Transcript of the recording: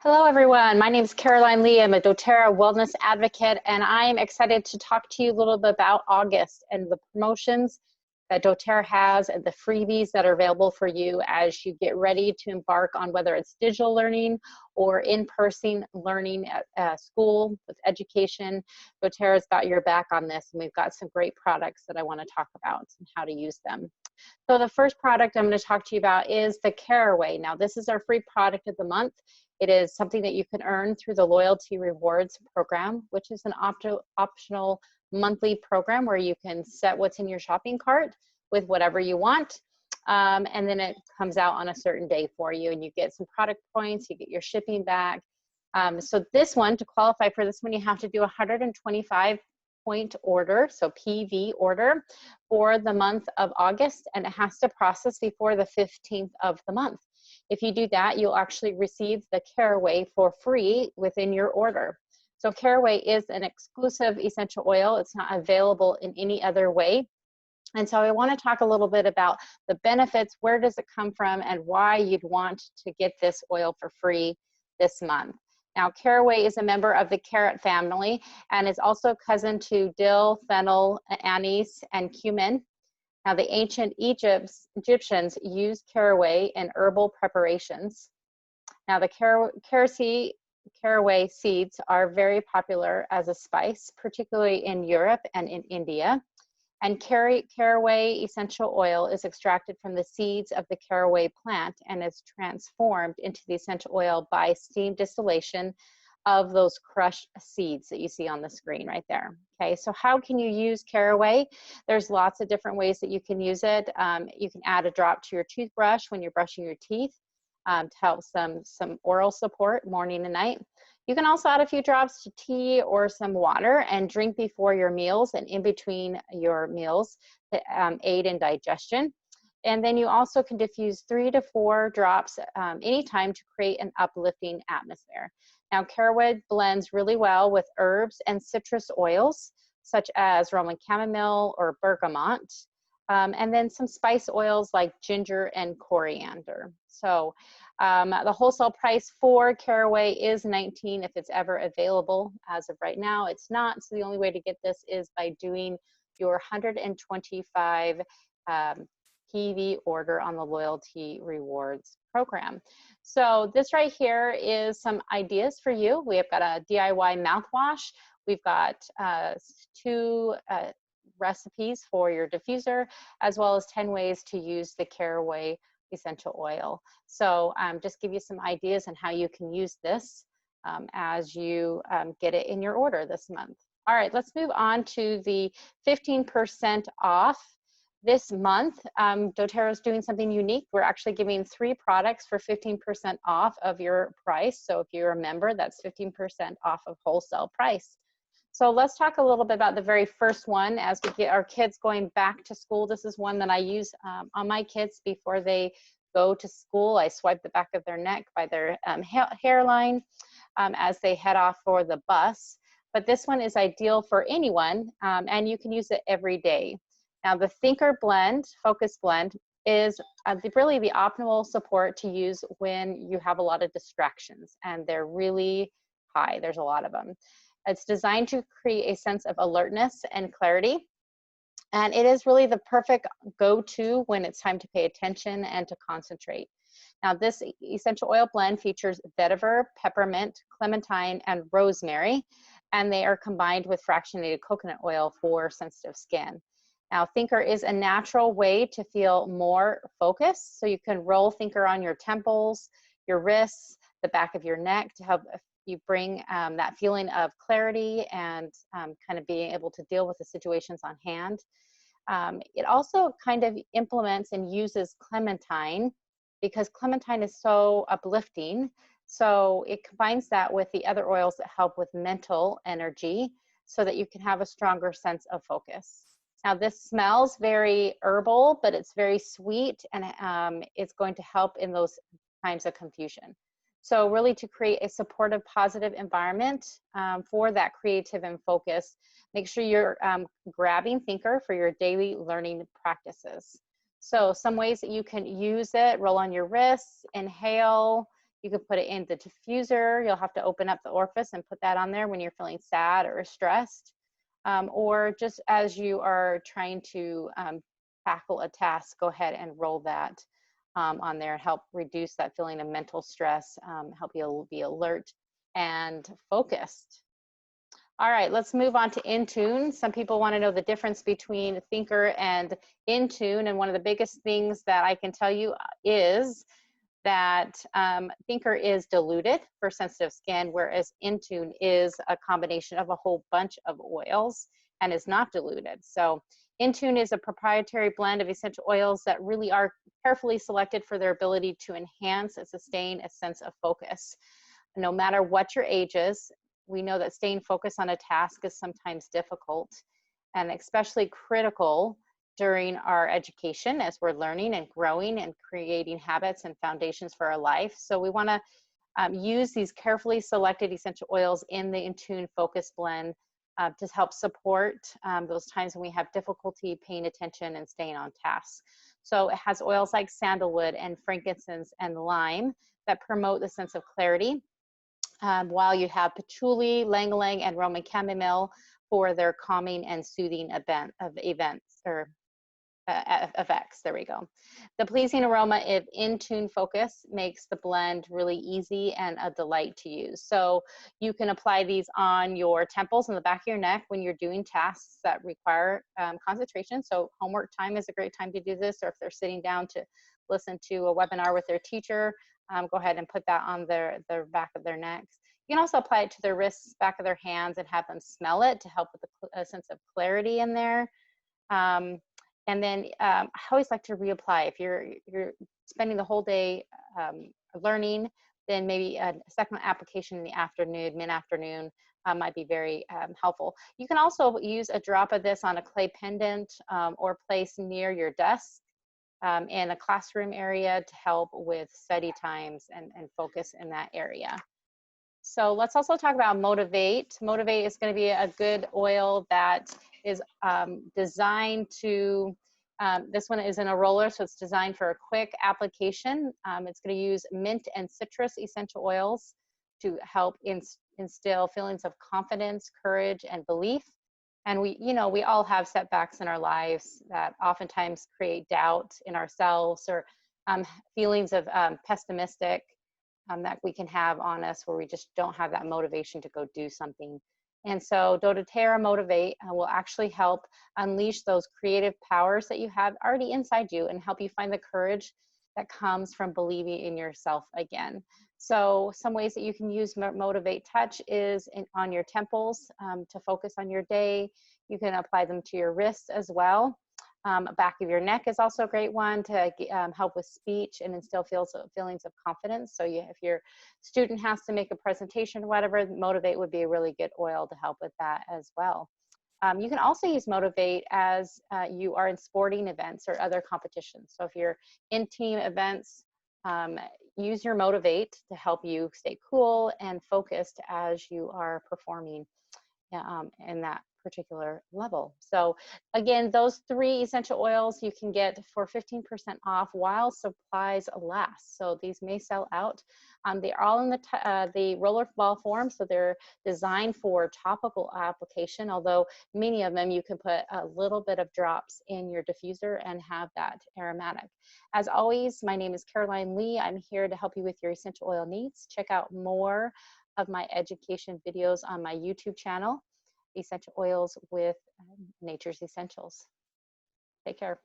Hello, everyone. My name is Caroline Lee. I'm a doTERRA wellness advocate, and I'm excited to talk to you a little bit about August and the promotions that doTERRA has and the freebies that are available for you as you get ready to embark on whether it's digital learning or in-person learning at school with education. doTERRA's got your back on this, and we've got some great products that I want to talk about and how to use them. So the first product I'm going to talk to you about is the Caraway. Now, this is our free product of the month. It is something that you can earn through the Loyalty Rewards program, which is an optional monthly program where you can set what's in your shopping cart with whatever you want. And then it comes out on a certain day for you, and you get some product points, you get your shipping back. So this one, to qualify for this one, you have to do a 125 point order, so PV order, for the month of August, and it has to process before the 15th of the month. If you do that, you'll actually receive the Caraway for free within your order. So Caraway is an exclusive essential oil. It's not available in any other way. And so I want to talk a little bit about the benefits, where does it come from, and why you'd want to get this oil for free this month. Now, Caraway is a member of the carrot family and is also cousin to dill, fennel, anise, and cumin. Now, the ancient Egyptians used caraway in herbal preparations. Now, the caraway seeds are very popular as a spice, particularly in Europe and in India. And caraway essential oil is extracted from the seeds of the caraway plant and is transformed into the essential oil by steam distillation of those crushed seeds that you see on the screen right there. Okay, so how can you use caraway? There's lots of different ways that you can use it. You can add a drop to your toothbrush when you're brushing your teeth to help some oral support morning and night. You can also add a few drops to tea or some water and drink before your meals and in between your meals to aid in digestion. And then you also can diffuse 3 to 4 drops anytime to create an uplifting atmosphere. Now, caraway blends really well with herbs and citrus oils, such as Roman chamomile or bergamot, and then some spice oils like ginger and coriander. So the wholesale price for caraway is $19 if it's ever available. As of right now, it's not. So the only way to get this is by doing your 125 PV order on the Loyalty Rewards program. So this right here is some ideas for you. We have got a DIY mouthwash. We've got 2 recipes for your diffuser, as well as 10 ways to use the caraway essential oil. So just give you some ideas on how you can use this as you get it in your order this month. All right, let's move on to the 15% off. This month, doTERRA is doing something unique. We're actually giving 3 products for 15% off of your price. So if you're a member, that's 15% off of wholesale price. So let's talk a little bit about the very first one as we get our kids going back to school. This is one that I use on my kids before they go to school. I swipe the back of their neck by their hairline as they head off for the bus. But this one is ideal for anyone, and you can use it every day. Now, the Thinker Blend, Focus Blend, is really the optimal support to use when you have a lot of distractions, and they're really high. There's a lot of them. It's designed to create a sense of alertness and clarity, and it is really the perfect go-to when it's time to pay attention and to concentrate. Now, this essential oil blend features vetiver, peppermint, clementine, and rosemary, and they are combined with fractionated coconut oil for sensitive skin. Now, Thinker is a natural way to feel more focused. So you can roll Thinker on your temples, your wrists, the back of your neck to help you bring that feeling of clarity and kind of being able to deal with the situations on hand. It also kind of implements and uses clementine because clementine is so uplifting. So it combines that with the other oils that help with mental energy so that you can have a stronger sense of focus. Now, this smells very herbal, but it's very sweet, and it's going to help in those times of confusion. So really to create a supportive, positive environment for that creative and focus, make sure you're grabbing Thinker for your daily learning practices. So some ways that you can use it: roll on your wrists, inhale, You can put it in the diffuser. You'll have to open up the orifice and put that on there when you're feeling sad or stressed, or just as you are trying to tackle a task, go ahead and roll that on there and help reduce that feeling of mental stress, help you be alert and focused. All right, let's move on to Intune. Some people want to know the difference between Thinker and Intune, and one of the biggest things that I can tell you is that Thinker is diluted for sensitive skin, whereas Intune is a combination of a whole bunch of oils and is not diluted. So Intune is a proprietary blend of essential oils that really are carefully selected for their ability to enhance and sustain a sense of focus. No matter what your age is, we know that staying focused on a task is sometimes difficult and especially critical during our education as we're learning and growing and creating habits and foundations for our life. So we want to use these carefully selected essential oils in the Intune Focus Blend to help support those times when we have difficulty paying attention and staying on task. So it has oils like sandalwood and frankincense and lime that promote the sense of clarity, while you have patchouli, ylang-ylang, and Roman chamomile for their calming and soothing effects. There we go. The pleasing aroma of Intune Focus makes the blend really easy and a delight to use. So you can apply these on your temples and the back of your neck when you're doing tasks that require concentration. So homework time is a great time to do this, or if they're sitting down to listen to a webinar with their teacher, go ahead and put that on their back of their necks. You can also apply it to their wrists, back of their hands, and have them smell it to help with a sense of clarity in there. And then I always like to reapply. If you're spending the whole day learning, then maybe a second application in the afternoon, mid-afternoon, might be very helpful. You can also use a drop of this on a clay pendant or place near your desk in a classroom area to help with study times and focus in that area. So let's also talk about Motivate. Motivate is going to be a good oil that is designed to, this one is in a roller, so it's designed for a quick application. It's going to use mint and citrus essential oils to help instill feelings of confidence, courage, and belief. And we all have setbacks in our lives that oftentimes create doubt in ourselves, or feelings of pessimistic that we can have on us, where we just don't have that motivation to go do something. And so doTERRA Motivate will actually help unleash those creative powers that you have already inside you and help you find the courage that comes from believing in yourself again. So some ways that you can use Motivate Touch is on your temples to focus on your day. You can apply them to your wrists as well. Back of your neck is also a great one to help with speech and instill feelings of confidence. So if your student has to make a presentation or whatever, Motivate would be a really good oil to help with that as well. You can also use Motivate as you are in sporting events or other competitions. So if you're in team events, use your Motivate to help you stay cool and focused as you are performing in that particular level. So again, those 3 essential oils you can get for 15% off while supplies last. So these may sell out. They're all in the roller ball form, so they're designed for topical application, although many of them you can put a little bit of drops in your diffuser and have that aromatic. As always, my name is Caroline Lee. I'm here to help you with your essential oil needs. Check out more of my education videos on my YouTube channel, Essential Oils with Nature's Essentials. Take care.